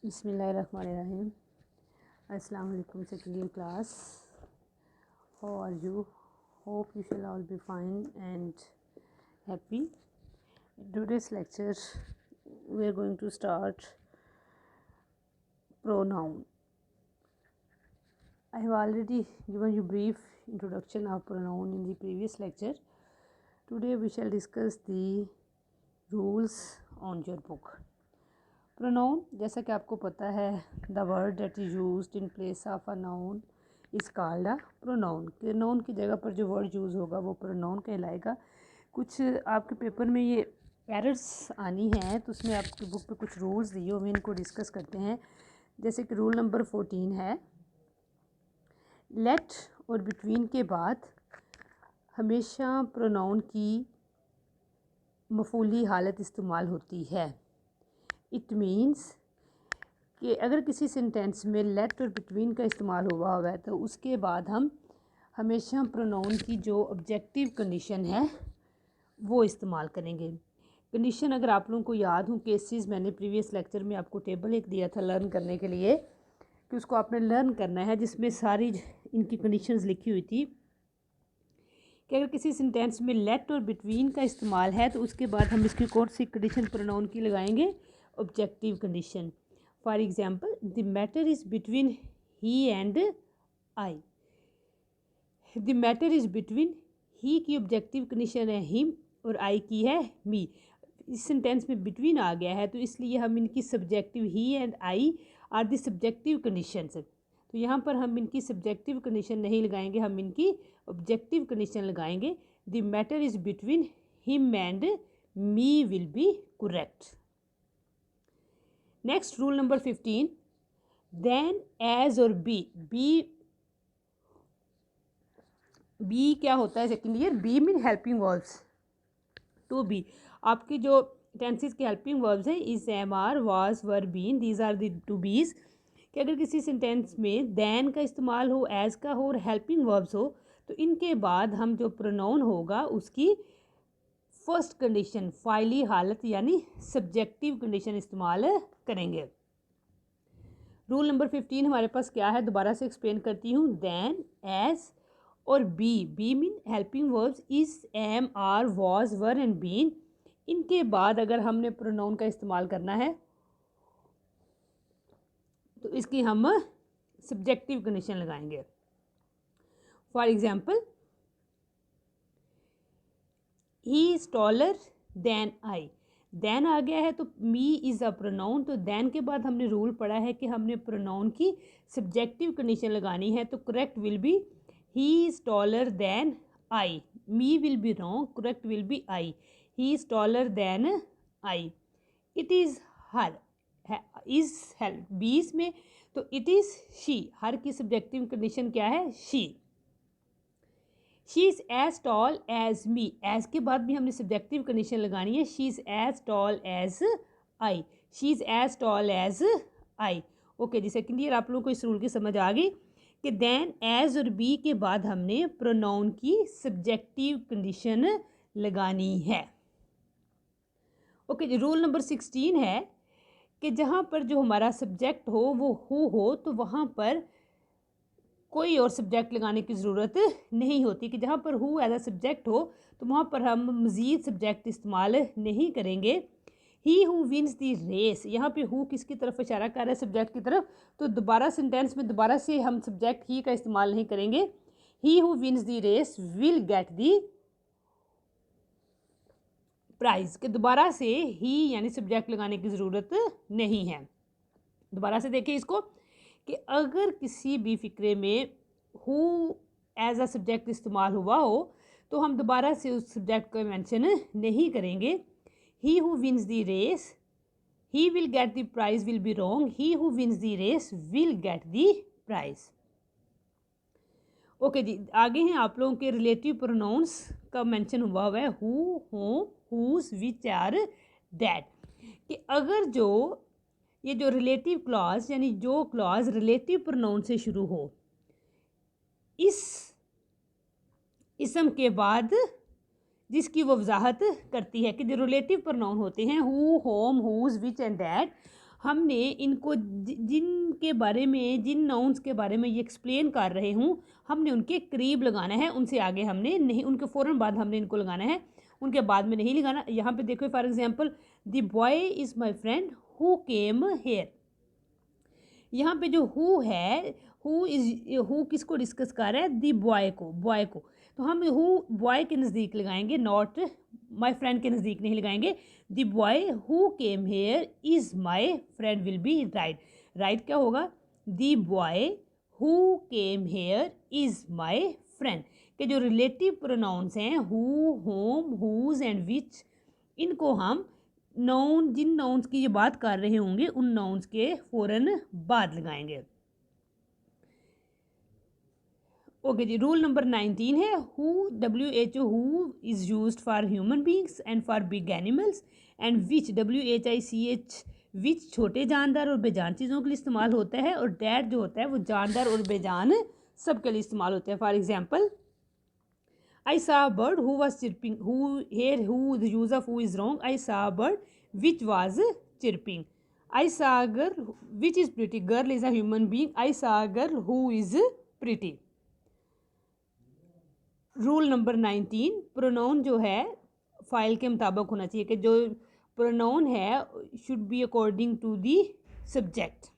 बिस्मिल्लाहिर्रहमानिर्रहीम। अस्सलाम वालेकुम second year class. How are you? Hope you shall all be fine and happy. In today's lecture we are going to start pronoun. I have already given you brief introduction of pronoun in the previous lecture. Today we shall discuss the rules on your book. Pronoun, जैसा कि आपको पता है, the word that is used in place of a noun is called a pronoun. कि noun की जगह पर जो वर्ड यूज़ होगा वो प्रोनाउन कहलाएगा। कुछ आपके पेपर में ये एरर्स आनी है, तो उसमें आपकी बुक पे कुछ रूल्स दिए हुए, इनको डिस्कस करते हैं। जैसे कि रूल नंबर 14 है, लेट और बिटवीन के बाद हमेशा प्रोनाउन की मफूली हालत इस्तेमाल होती है। इट मीन्स कि अगर किसी सेंटेंस में लेट और बिटवीन का इस्तेमाल हुआ है तो उसके बाद हम हमेशा प्रोनाउन की जो ऑब्जेक्टिव कंडीशन है वो इस्तेमाल करेंगे। कंडीशन अगर आप लोगों को याद हो, केसेस मैंने प्रीवियस लेक्चर में आपको टेबल एक दिया था लर्न करने के लिए, कि उसको आपने लर्न करना है, जिसमें सारी इनकी कंडीशंस लिखी हुई थी कि अगर किसी सेंटेंस में लेट और बिटवीन का इस्तेमाल है तो उसके बाद हम इसकी कौन सी कंडीशन प्रोनाउन की लगाएंगे, objective condition. For example, the matter is between he and I. The matter is between he की ऑब्जेक्टिव कंडीशन है हिम और आई की है मी। इस सेंटेंस में बिटवीन आ गया है तो इसलिए हम इनकी subjective he and I are the subjective conditions. तो यहाँ पर हम इनकी सब्जेक्टिव कंडीशन नहीं लगाएंगे, हम इनकी ऑब्जेक्टिव कंडीशन लगाएंगे। The matter is between him and me will be correct. Next rule number 15, then as और बी क्या होता है second year, be mean helping verbs. To be आपकी जो टेंसेस के हेल्पिंग वर्ब्स हैं is, am, are, was, were, been, these are the to be's. कि अगर किसी सेंटेंस में देन का इस्तेमाल हो, एज का हो और हेल्पिंग वर्ब्स हो तो इनके बाद हम जो प्रोनाउन होगा उसकी फर्स्ट कंडीशन फाइली हालत यानी सब्जेक्टिव कंडीशन इस्तेमाल करेंगे। रूल नंबर 15 हमारे पास क्या है, दोबारा से एक्सप्लेन करती हूँ। देन, एज और be mean helping verbs, is, am, are, was, were and been. इनके बाद अगर हमने प्रोनाउन का इस्तेमाल करना है तो इसकी हम सब्जेक्टिव कंडीशन लगाएंगे। For example, he is taller than I. Than आ गया है तो मी इज़ अ प्रोनाउन, तो देन के बाद हमने रूल पढ़ा है कि हमने प्रोनाउन की सब्जेक्टिव कंडीशन लगानी है। तो correct will be he is taller than I. Me will be wrong, correct will be I. He is taller than I. It is her, is help बीस में, तो इट इज़ शी। हर की subjective condition क्या है, she. She is as tall as me, as के बाद भी हमने सब्जेक्टिव कंडीशन लगानी है। She is as tall as I. She is as tall as I. Okay जी, सेकेंड ईयर आप लोगों को इस रूल की समझ आ गई कि देन, एज और बी के बाद हमने प्रोनाउन की सब्जेक्टिव कंडीशन लगानी है। ओके जी, रूल नंबर 16 है कि जहाँ पर जो हमारा सब्जेक्ट हो वो हु हो तो वहाँ पर कोई और सब्जेक्ट लगाने की ज़रूरत नहीं होती। कि जहाँ पर हु एज अ सब्जेक्ट हो तो वहाँ पर हम मज़ीद सब्जेक्ट इस्तेमाल नहीं करेंगे। He who wins the race, यहाँ पे हु किसकी तरफ इशारा कर रहा है, सब्जेक्ट की तरफ, तो दोबारा सेंटेंस में दोबारा से हम सब्जेक्ट ही का इस्तेमाल नहीं करेंगे। He who wins the race will get the prize. के दोबारा से ही यानी सब्जेक्ट लगाने की ज़रूरत नहीं है। दोबारा से देखिए इसको कि अगर किसी भी फिक्रे में हु एज अ सब्जेक्ट इस्तेमाल हुआ हो तो हम दोबारा से उस सब्जेक्ट का मेंशन नहीं करेंगे। He who wins the race, he will get the prize will be wrong. He who wins the race will get the prize. Okay ji, आगे हैं आप लोगों के रिलेटिव प्रोनाउंस का मेंशन हुआ है, who, whom, whose, which, are, that. कि अगर जो ये जो रिलेटिव क्लॉज यानी जो क्लॉज रिलेटिव प्रोनाउन से शुरू हो, इस इसम के बाद जिसकी वो वजाहत करती है कि जो रिलेटिव प्रोनाउन होते हैं who, whom, whose, which and that, हमने इनको जिनके बारे में, जिन नाउन्स के बारे में ये एक्सप्लेन कर रहे हूँ, हमने उनके करीब लगाना है, उनसे आगे हमने नहीं, उनके फ़ौरन बाद हमने इनको लगाना है, उनके बाद में नहीं लगाना। यहाँ पे देखो for example, the boy is my friend who came hair. यहाँ पे जो हु है, हु किसको डिस्कस कर रहा है? दी बॉय को। तो हम हु बॉय के नज़दीक लगाएंगे, नॉट माय फ्रेंड के नज़दीक नहीं लगाएंगे। The boy who came here is my friend will be right. Right क्या होगा? The boy who came here is my friend. के जो रिलेटिव प्रोनाउंस हैं who, whom, whose and which, इनको हम नाउन, जिन नाउन्स की ये बात कर रहे होंगे उन नाउन्स के फ़ौरन बाद लगाएंगे। ओके जी, रूल नंबर 19 है who, WHO, who is used for human beings and for big animals, and which, WHICH, विच छोटे जानदार और बेजान चीज़ों के लिए इस्तेमाल होता है, और डैट जो होता है वो जानदार और बेजान सब के लिए इस्तेमाल होता है। For example, I saw a bird who was chirping. Who the use of who is wrong. I saw a bird which was chirping. I saw a girl which is pretty. Girl is a human being. I saw a girl who is pretty. Rule number 19, pronoun जो है file के मुताबिक होना चाहिए कि जो pronoun है should be according to the subject.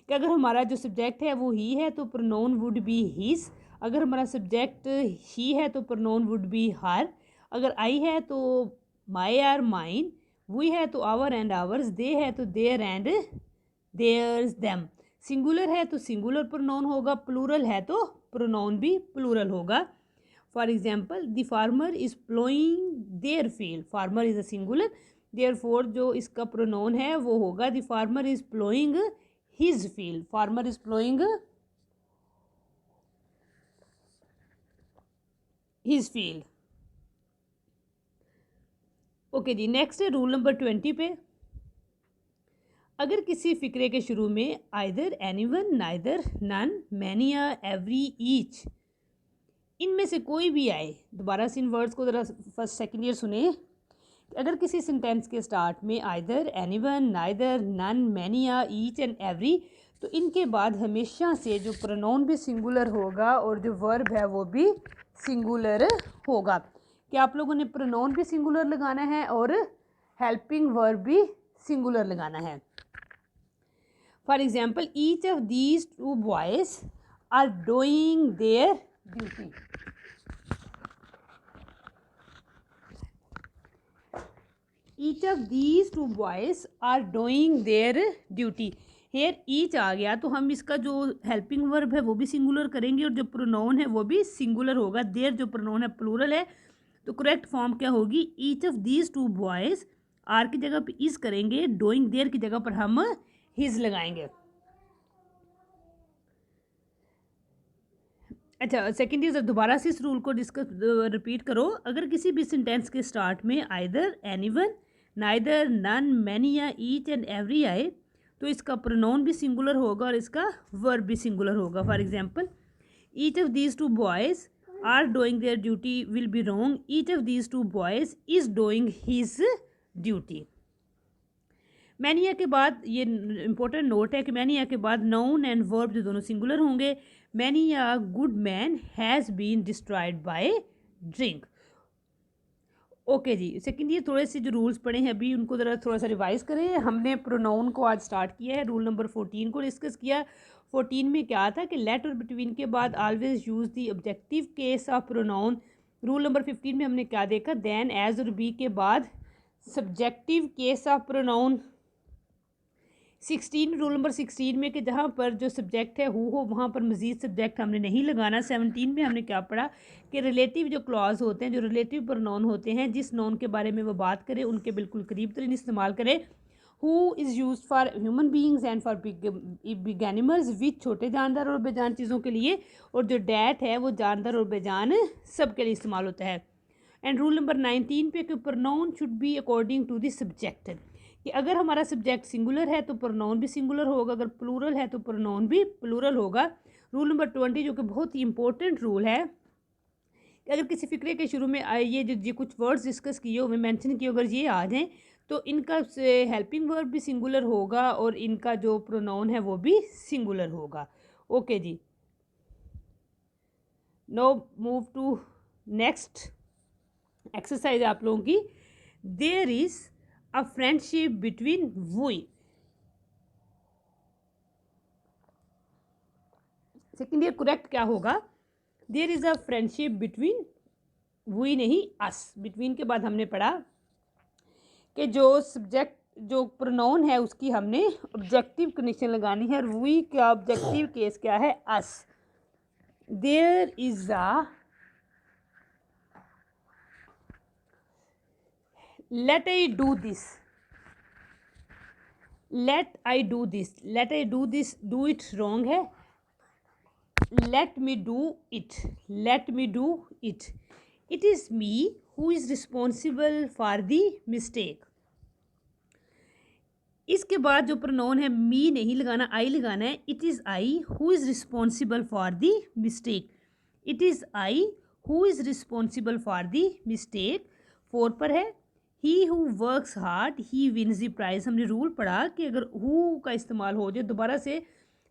कि अगर हमारा जो सब्जेक्ट है वो ही है तो प्रोनाउन वुड बी हिज, अगर हमारा सब्जेक्ट ही है तो प्रोनाउन वुड बी हर, अगर आई है तो माई आर माइन, वी है तो आवर एंड आवर्स, दे है तो their and theirs them, singular है तो सिंगुलर प्रोनाउन होगा, प्लूरल है तो प्रोनाउन भी प्लूरल होगा। For example, the farmer is ploughing their field, farmer is a singular, therefore जो इसका प्रोनाउन है वो होगा the farmer is ploughing his field, farmer is ploughing his field. Okay जी, नेक्स्ट है रूल नंबर 20 पे, अगर किसी फ़िक्रे के शुरू में either, anyone, neither, none, many या एवरी, ईच, इनमें से कोई भी आए, दोबारा से इन वर्ड्स को ज़रा फर्स्ट सेकेंड ईयर सुने, अगर किसी सेंटेंस के स्टार्ट में either, anyone, neither, none, many या ईच एंड एवरी, तो इनके बाद हमेशा से जो प्रोनाउन भी सिंगुलर होगा और जो वर्ब है वो भी सिंगुलर होगा। कि आप लोगों ने प्रोनाउन भी सिंगुलर लगाना है और हेल्पिंग वर्ब भी सिंगुलर लगाना है। For example, each of these two boys are doing their duty. Each of these two boys are doing their duty. Here each आ गया तो हम इसका जो हेल्पिंग वर्ब है वो भी सिंगुलर करेंगे और जो प्रोनाउन है वो भी सिंगुलर होगा। देयर जो प्रोनाउन है प्लूरल है तो करेक्ट फॉर्म क्या होगी? Each of these two boys, are की जगह पे इज करेंगे, डूइंग देयर की जगह पर हम हिज लगाएंगे। अच्छा, सेकेंड इज दोबारा से इस रूल को रिपीट करो। अगर किसी भी सेंटेंस के स्टार्ट में either, anyone, neither, none, many या ईच एंड एवरी आए तो इसका प्रोनाउन भी सिंगुलर होगा और इसका वर्ब भी सिंगुलर होगा। For example, each of these two boys are doing their duty will be wrong, each of these two boys is doing his duty. Many a के बाद ये इंपॉर्टेंट नोट है कि मैनिया के बाद नाउन एंड वर्ब जो दोनों सिंगुलर होंगे। Many a good man has been destroyed by drink. Okay जी, सेकंड ये थोड़े से जो रूल्स पढ़े हैं अभी उनको ज़रा थोड़ा सा रिवाइज करें। हमने प्रोनाउन को आज स्टार्ट किया है, रूल नंबर 14 को डिस्कस किया। 14 में क्या था कि लेट और बिटवीन के बाद always use the objective case of pronoun. Rule number 15 में हमने क्या देखा? देन, एज और बी के बाद subjective case of pronoun. 16 rule number 16 में कि जहाँ पर जो सब्जेक्ट है हु हो वहाँ पर मज़ीद सब्जेक्ट हमने नहीं लगाना। 17 में हमने क्या पढ़ा कि रिलेटिव जो क्लॉज होते हैं, जो रिलेटिव प्रोनाउन होते हैं, जिस नाउन के बारे में वो बात करें उनके बिल्कुल करीब तरीन इस्तेमाल करें। Who is use for human beings and for big animals, which छोटे जानदार और बेजान चीज़ों के लिए, और जो डैट है वो जानदार और बेजान सब के लिए इस्तेमाल होता है। एंड रूल नंबर 19 पे कि pronoun should be according to the subject, कि अगर हमारा सब्जेक्ट सिंगुलर है तो प्रोनाउन भी सिंगुलर होगा, अगर प्लूरल है तो प्रोनाउन भी प्लूरल होगा। रूल नंबर 20 जो कि बहुत ही इंपॉर्टेंट रूल है कि अगर किसी फिक्रे के शुरू में ये जो कुछ वर्ड्स डिस्कस किए हुए मेंशन किए अगर ये आ जाएँ तो इनका हेल्पिंग वर्ब भी सिंगुलर होगा और इनका जो प्रोनाउन है वो भी सिंगुलर होगा। ओके जी, no move to next exercise आप लोगों की। There is a friendship between we. Second year correct क्या होगा? There is a friendship between we नहीं अस। बिटवीन के बाद हमने पढ़ा कि जो सब्जेक्ट जो प्रोनाउन है उसकी हमने ऑब्जेक्टिव कंडीशन लगानी है और वी का ऑब्जेक्टिव केस क्या है? Us. There is a let I do this. Let I do this, let I do this, do it wrong है। Let me do it, let me do it. It is me who is responsible for the mistake. इसके बाद जो pronoun है मी नहीं लगाना, I लगाना है। It is I who is responsible for the mistake. It is I who is responsible for the mistake. 4 पर है he who works hard he wins the prize. हमने रूल पढ़ा कि अगर हु का इस्तेमाल हो जाए दोबारा से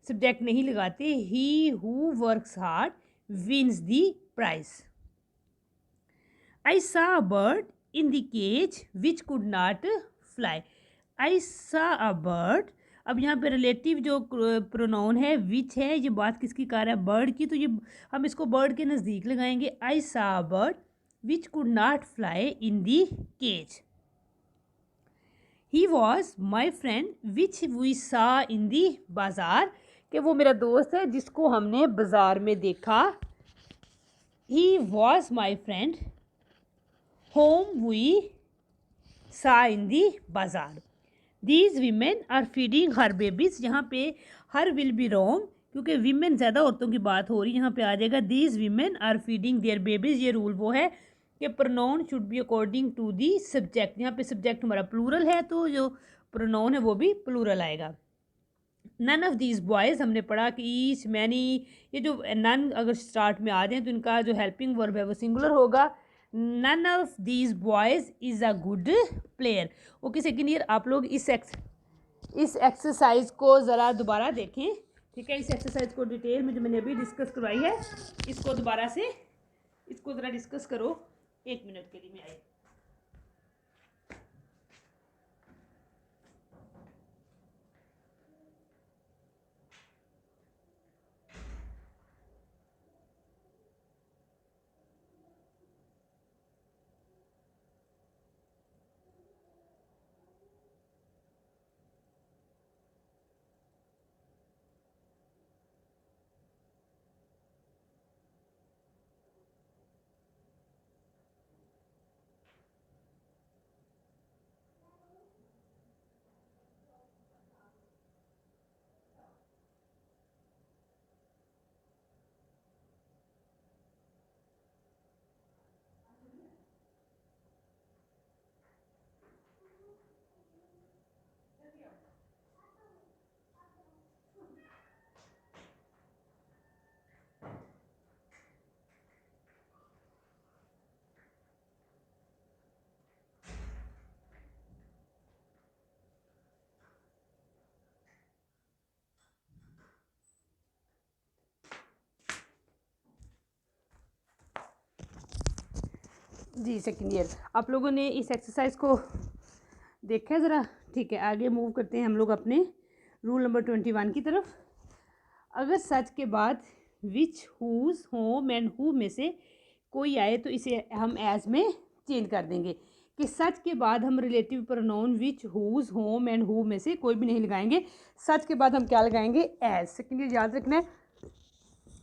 सब्जेक्ट नहीं लगाते। He who works hard wins the prize. I saw a bird in the cage which could not fly. I saw a bird. अब यहाँ पे रिलेटिव जो प्रोनाउन है विच है, ये बात किसकी कर रहा है? बर्ड की। तो ये हम इसको बर्ड के नज़दीक लगाएंगे। I saw a bird which could not fly in the cage. He was my friend which we saw in the बाज़ार। कि वो मेरा दोस्त है जिसको हमने बाज़ार में देखा। He was my friend whom we saw in the bazaar. These women are feeding her babies. यहाँ पे हर विल बी रॉन्ग क्योंकि वीमेन ज़्यादा औरतों की बात हो रही है। यहाँ पे आ जाएगा these women are feeding their babies. ये रूल वो है कि pronoun should be according to the subject. यहाँ पे सब्जेक्ट हमारा प्लूरल है तो जो प्रोनाउन है वो भी प्लूरल आएगा। नन ऑफ दीज बॉयज़ हमने पढ़ा कि ईच मैनी, ये जो नन अगर स्टार्ट में आ जाए तो इनका जो हेल्पिंग वर्ब है वो सिंगुलर होगा। None of these boys is a good player. Okay second year आप लोग इस एक्सरसाइज को ज़रा दोबारा देखें। ठीक है, इस एक्सरसाइज को डिटेल में जो मैंने अभी डिस्कस करवाई है इसको दोबारा से इसको ज़रा डिस्कस करो। 1 मिनट के लिए मैं आई। जी सेकेंड ईयर आप लोगों ने इस एक्सरसाइज को देखा है ज़रा। ठीक है, आगे मूव करते हैं हम लोग अपने रूल नंबर 21 की तरफ। अगर सच के बाद विच, हुज, होम एंड हु में से कोई आए तो इसे हम एज में चेंज कर देंगे कि सच के बाद हम relative pronoun which, whose, whom and who में से कोई भी नहीं लगाएंगे। सच के बाद हम क्या लगाएंगे? एज। सेकेंड ईयर याद रखना है,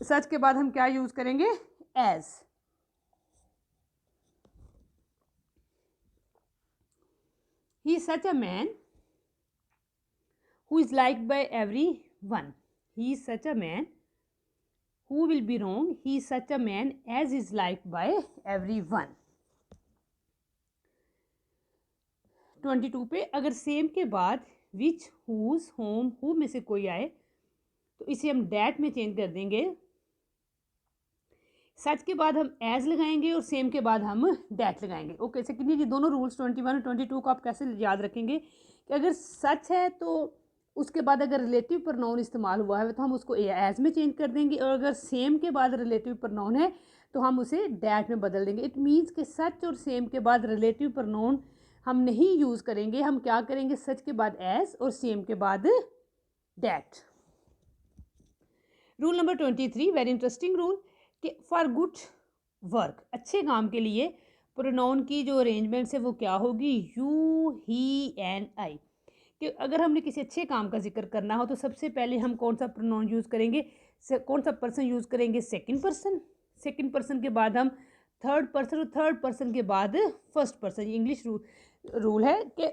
सच के बाद हम क्या यूज़ करेंगे? As. He is such a man who is liked by everyone. He is such a man who will be wrong. He is such a man as is liked by everyone. 22 पे अगर same के बाद विच, whose, home, who में से कोई आए तो इसे हम डैट में चेंज कर देंगे सच के बाद हम एज लगाएंगे और सेम के बाद हम दैट लगाएंगे। ओके, सेकेंड ये दोनों रूल्स 21 और 22 को आप कैसे याद रखेंगे कि अगर सच है तो उसके बाद अगर रिलेटिव प्रोनाउन इस्तेमाल हुआ है तो हम उसको एज में चेंज कर देंगे, और अगर सेम के बाद रिलेटिव प्रोनाउन है तो हम उसे डैट में बदल देंगे। इट मीन्स कि सच और सेम के बाद रिलेटिव प्रोनाउन हम नहीं यूज़ करेंगे, हम क्या करेंगे, सच के बाद एज और सेम के बाद that. Rule number 23, very interesting rule, कि फॉर गुड वर्क, अच्छे काम के लिए प्रोनाउन की जो अरेंजमेंट्स है वो क्या होगी, यू, ही एंड आई। कि अगर हमने किसी अच्छे काम का जिक्र करना हो तो सबसे पहले हम कौन सा प्रोनाउन यूज़ करेंगे, कौन सा पर्सन यूज़ करेंगे, सेकंड पर्सन। सेकंड पर्सन के बाद हम थर्ड पर्सन, और थर्ड पर्सन के बाद फर्स्ट पर्सन। इंग्लिश रूल है कि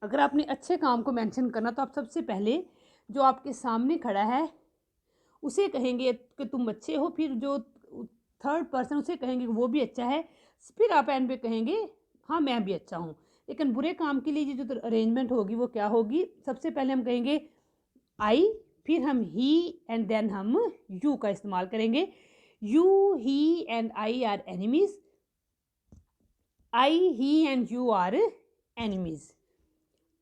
अगर आपने अच्छे काम को मेंशन करना तो आप सबसे पहले जो आपके सामने खड़ा है उसे कहेंगे कि तुम अच्छे हो, फिर जो थर्ड पर्सन उसे कहेंगे कि वो भी अच्छा है, फिर आप एंड पे कहेंगे हाँ मैं भी अच्छा हूँ। लेकिन बुरे काम के लिए जो अरेंजमेंट होगी वो क्या होगी, सबसे पहले हम कहेंगे आई, फिर हम ही एंड देन हम यू का इस्तेमाल करेंगे। You, he and I are enemies, I, he and you are enemies,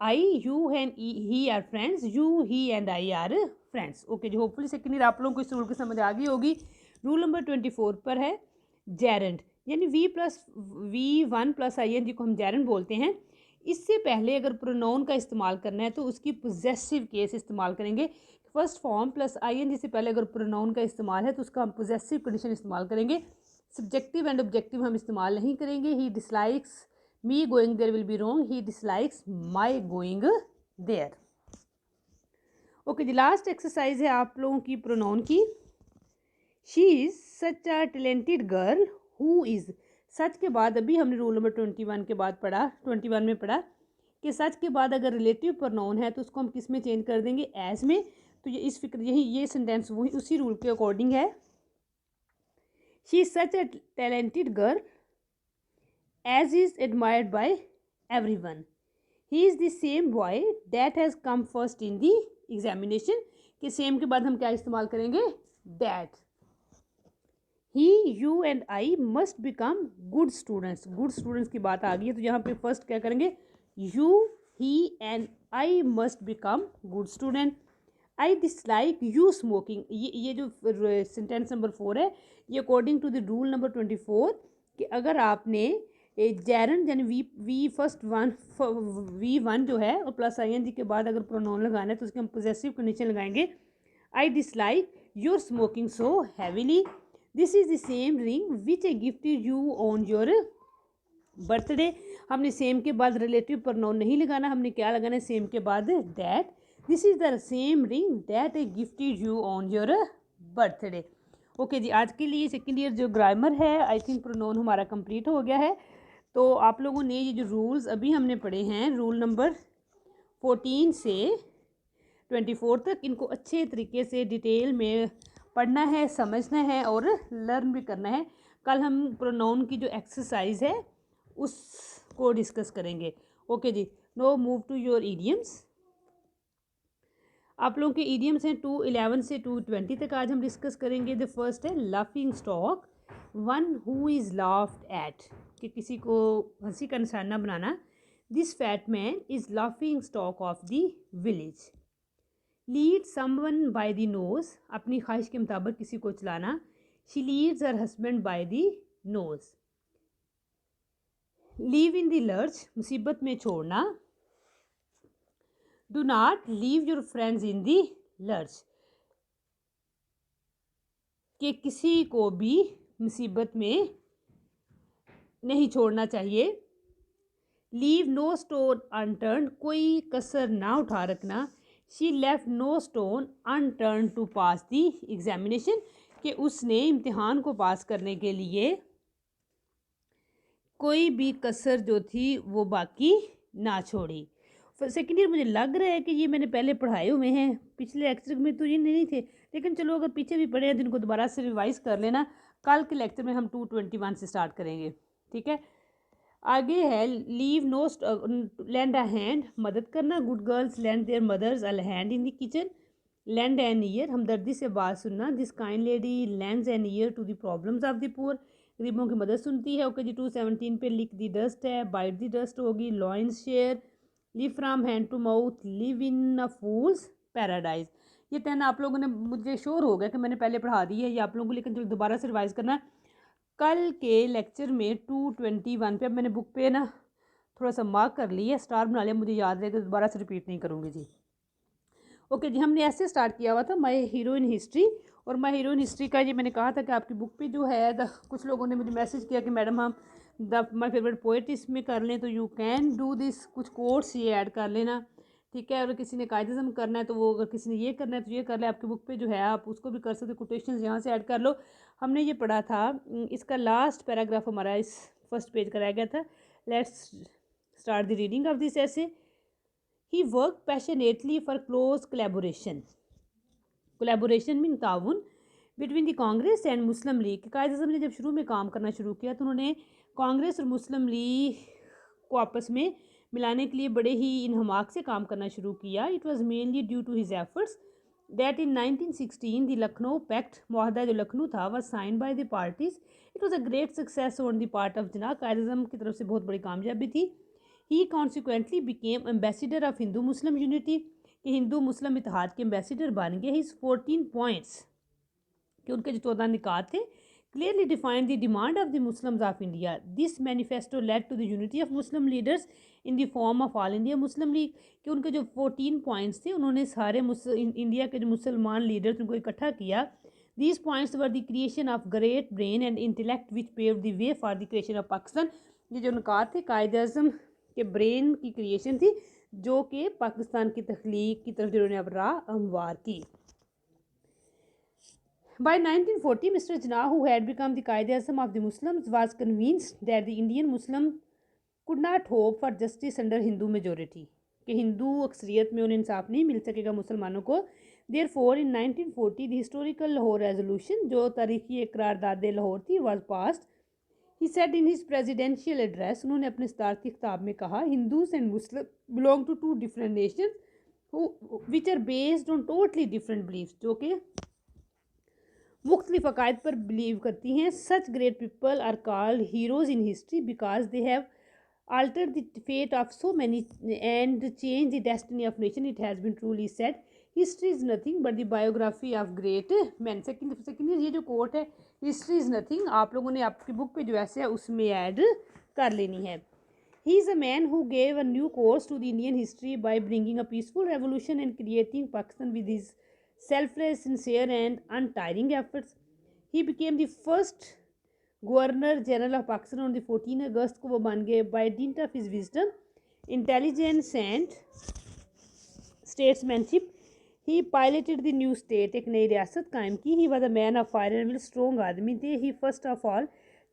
I, you and he are friends, you, he and I are friends. Okay जी, होपफुली सेकेंड ईयर आप लोगों को इस rule की समझ आ गई होगी। रूल नंबर 24 पर है जेरेंट, यानी V1 प्लस ING को हम जेरेंट बोलते हैं। इससे पहले अगर प्रोनाउन का इस्तेमाल करना है तो उसकी पोजेसिव केस इस्तेमाल करेंगे। फर्स्ट फॉर्म प्लस ING से पहले अगर प्रोनाउन का इस्तेमाल है तो उसका हम पोजेसिव कंडीशन इस्तेमाल करेंगे। सब्जेक्टिव एंड ऑब्जेक्टिव हम इस्तेमाल नहीं करेंगे। He dislikes me going there will be wrong, he dislikes my going there. Okay ji, last exercise है आप लोगों की प्रोनाउन की। She is such a talented girl who is, such के बाद अभी हमने रूल नंबर 21 के बाद पढ़ा, 21 में पढ़ा कि सच के बाद अगर रिलेटिव प्रोनाउन है तो उसको हम किस में चेंज कर देंगे, एज में। तो ये इस फिक्र ये सेंटेंस वही उसी रूल के अकॉर्डिंग है। She is such a talented girl as is admired by everyone, he is the same boy that has come first in the examination. कि सेम के बाद हम क्या इस्तेमाल करेंगे, that. He, you and I must become good students, good students की बात आ गई है तो यहाँ पे फर्स्ट क्या करेंगे, you, he and I must become good student. I dislike you smoking, ये जो सेंटेंस नंबर 4 है ये according to the rule number 24 कि अगर आपने जेरन यानी वी फर्स्ट वन V1 जो है और प्लस ING के बाद अगर प्रोनाउन लगाना है तो उसके हम पोजेसिव कंडीशन लगाएंगे। I dislike your smoking so heavily, this is the same ring which I gifted you on your birthday. हमने सेम के बाद रिलेटिव प्रोनाउन नहीं लगाना, हमने क्या लगाना है, सेम के बाद that. This is the same ring that I gifted you on your birthday. Okay ji, आज के लिए सेकेंड ईयर जो ग्रामर है आई थिंक प्रोनाउन हमारा कंप्लीट हो गया है। तो आप लोगों ने ये जो रूल्स अभी हमने पढ़े हैं रूल नंबर 14 से 24 तक, इनको अच्छे तरीके से डिटेल में पढ़ना है, समझना है और लर्न भी करना है। कल हम प्रोनाउन की जो एक्सरसाइज है उसको डिस्कस करेंगे। ओके जी, no move to your idioms. आप लोगों के ईडियम्स हैं 211 से 220 तक आज हम डिस्कस करेंगे। द फर्स्ट है laughing stock, one who is laughed at, कि किसी को हंसी का निशाना बनाना। This fat man is laughing stock of the village. Lead someone by the nose, अपनी ख्वाहिश के मुताबिक किसी को चलाना। She leads her husband by the nose. Leave in the lurch, मुसीबत में छोड़ना। Do not leave your friends in the lurch, कि किसी को भी मुसीबत में नहीं छोड़ना चाहिए। लीव नो स्टोन अनटर्न, कोई कसर ना उठा रखना। She left no stone unturned to pass the examination, कि उसने इम्तिहान को पास करने के लिए कोई भी कसर जो थी वो बाकी ना छोड़ी। सेकेंड ईयर मुझे लग रहा है कि ये मैंने पहले पढ़ाए हुए हैं, पिछले लेक्चर में तो ये नहीं थे, लेकिन चलो अगर पीछे भी पढ़े हैं तो इनको दोबारा से रिवाइज कर लेना। कल के लेक्चर में हम 221 से स्टार्ट करेंगे, ठीक है। आगे है leave no lend a hand, मदद करना। Good girls lend their mothers a hand in the kitchen. Lend an ear, हमदर्दी से बात सुनना। This kind lady lends an ear to the problems of the poor, गरीबों की मदद सुनती है। ओके जी, 217 पे लिक दी डस्ट है, बाइट दी डस्ट होगी। Lion's share, live from hand to mouth, live in a fool's paradise. ये 10 आप लोगों ने, मुझे श्योर हो गया कि मैंने पहले पढ़ा दी है ये आप लोगों को, लेकिन दोबारा से रिवाइज करना है। कल के लेक्चर में 221 पे, अब मैंने बुक पे ना थोड़ा सा मार्क कर लिया, स्टार बना लिया, मुझे याद रहेगा, दोबारा से रिपीट नहीं करूँगी जी। ओके जी, हमने ऐसे स्टार्ट किया हुआ था माय हीरो इन हिस्ट्री, और माय हीरो इन हिस्ट्री का ये मैंने कहा था कि आपकी बुक पे जो है कुछ लोगों ने मुझे मैसेज किया कि मैडम हम माय फेवरेट पोएट इसमें कर लें, तो यू कैन डू दिस, कुछ कोर्स ये ऐड कर लेना, ठीक है। और किसी ने कायदेज़म करना है तो वो, अगर किसी ने ये करना है तो ये कर ले, आपकी बुक पे जो है आप उसको भी कर सकते, कोटेशंस यहाँ से ऐड कर लो। हमने ये पढ़ा था, इसका लास्ट पैराग्राफ हमारा इस फर्स्ट पेज कराया गया था। Let's start the reading of this essay. He worked passionately for close collaboration. Collaboration mean ताउन between the Congress and Muslim League. Quaid Azam ने जब शुरू में काम करना शुरू किया तो उन्होंने कांग्रेस और मुस्लिम लीग को आपस में मिलाने के लिए बड़े ही इनहमाक से काम करना शुरू किया। It was mainly due to his efforts that in 1916 the Lucknow pact, मुआहदा जो लखनऊ था, वह sign by the parties. It was a great success on the part of Jinnah, Quaid अज़म की तरफ से बहुत बड़ी कामयाबी थी। He consequently became ambassador of Hindu Muslim unity, कि हिंदू मुस्लिम इत्तेहाद के एम्बेसडर बन गए। हिज 14 पॉइंट्स, कि उनके जो 14 निकात थे, clearly defined the demand of the Muslims of India. This manifesto led to the unity of Muslim leaders in the form of All India Muslim League, कि उनके जो 14 पॉइंट्स थे उन्होंने सारे इंडिया के जो मुसलमान लीडर्स उनको इकट्ठा किया। These points were the creation of great brain and intellect which paved the way for the creation of Pakistan. ये जो निकात थे कायद आज़म के ब्रेन की क्रिएशन थी, जो कि पाकिस्तान की तख्लीक की तरफ जिन्होंने अब राह हमवार की। By 1940, Mr. Jinnah, who had become the Qaid-e-Azam of the Muslims, was convinced that the Indian Muslim could not hope for justice under Hindu majority, कि हिंदू अक्सरियत में उन्हें इंसाफ नहीं मिल सकेगा मुसलमानों को। Therefore, in 1940, the historical Lahore resolution, जो तारीखी करारदाद लाहौर थी, was passed. He said in his presidential address, उन्होंने अपने सदारती खिताब में कहा, Hindus and Muslims belong to two different nations which are based on totally different beliefs, जो कि मुख्तलिफ अकायद पर बिलीव करती हैं। Such great people are called heroes in history because they have altered the fate of so many and changed the destiny of nation. It has been truly said, history is nothing but the biography of great men. Second ये जो coat है, history is nothing, आप लोगों ने आपकी book पे जो ऐसे है उसमें ऐड कर लेनी है। He is a man who gave a new course to the Indian history by bringing a peaceful revolution and creating Pakistan with his selfless, sincere and untiring efforts. He became the first governor general of Pakistan on the 14 अगस्त को वो बन गए। By dint of his wisdom, intelligence and statesmanship he piloted the new state, एक नई रियासत कायम की। He was a man of fire and will, strong आदमी थे। He first of all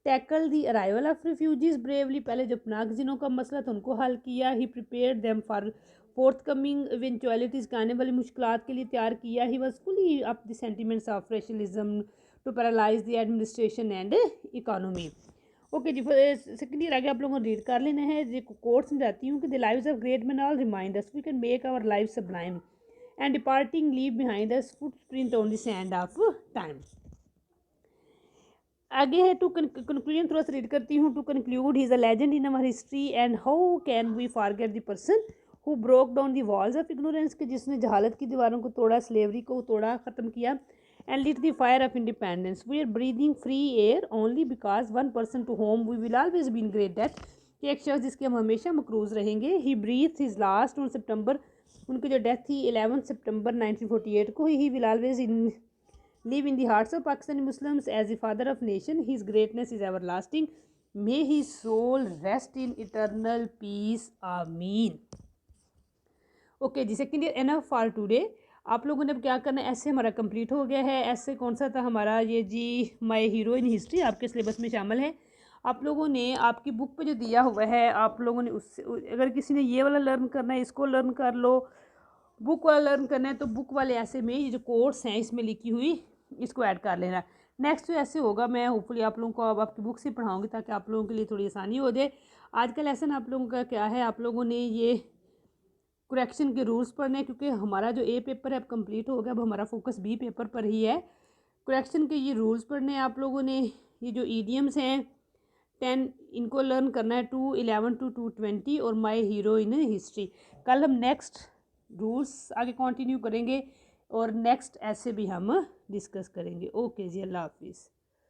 tackle the arrival of refugees bravely, पहले जो पनागजिनों का मसला था उनको हल किया। He prepare them for fourth coming इवेंचुअलिटीज़, आने वाली मुश्किलात के लिए तैयार किया। He was fully up the sentiments of rationalism to paralyse the administration and economy. Okay जी, सेकेंड ईयर आगे आप लोगों को रीड कर लेना है। जो कोर्स में जाती हूँ कि the lives of great man all remind us we can make our life sublime and departing leave behind us footprint on the sand of time. आगे है टू कंक्लूजन, थोड़ा सा रीड करती हूँ। To conclude, he is a legend in our history and how can we forget the person who broke down the walls of ignorance, के जिसने जहालत की दीवारों को तोड़ा, स्लेवरी को तोड़ा, ख़त्म किया। And lit the fire of independence. We are breathing free air only because one person to whom we will always be in great debt, कि एक शख्स जिसके हम हमेशा मकरूज रहेंगे। He breathed his last on September, उनकी जो डेथ थी 11 सितंबर 1948 को। He will always live in the hearts of Pakistani Muslims as the father of nation. His greatness is everlasting. May his soul rest in eternal peace. Ameen. Okay जी, second year enough for today. आप लोगों ने अब क्या करना है, ऐसे हमारा कंप्लीट हो गया है। ऐसे कौन सा था हमारा, ये जी माय हीरो इन हिस्ट्री आपके सिलेबस में शामिल है। आप लोगों ने आपकी बुक पे जो दिया हुआ है, आप लोगों ने उससे, अगर किसी ने ये वाला लर्न करना है इसको लर्न कर लो, बुक वाला लर्न करना है तो बुक वाले ऐसे में ये जो कोर्स हैं इसमें लिखी हुई इसको ऐड कर लेना। नेक्स्ट तो ऐसे होगा, मैं होपफुली आप लोगों को अब आपकी बुक से पढ़ाऊँगी ताकि आप लोगों के लिए थोड़ी आसानी हो जाए। आज का लेसन आप लोगों का क्या है, आप लोगों ने ये करेक्शन के रूल्स पढ़ने, क्योंकि हमारा जो ए पेपर है अब कंप्लीट हो गया, अब हमारा फोकस बी पेपर पर ही है। करेक्शन के ये रूल्स पढ़ने हैं आप लोगों ने। ये जो ईडियम्स हैं 10 इनको लर्न करना है, 211 to 220 और माई हीरो इन हिस्ट्री। कल हम नेक्स्ट रूल्स आगे कंटिन्यू करेंगे और नेक्स्ट ऐसे भी हम डिस्कस करेंगे। ओके जी, अल्लाह हाफिज़।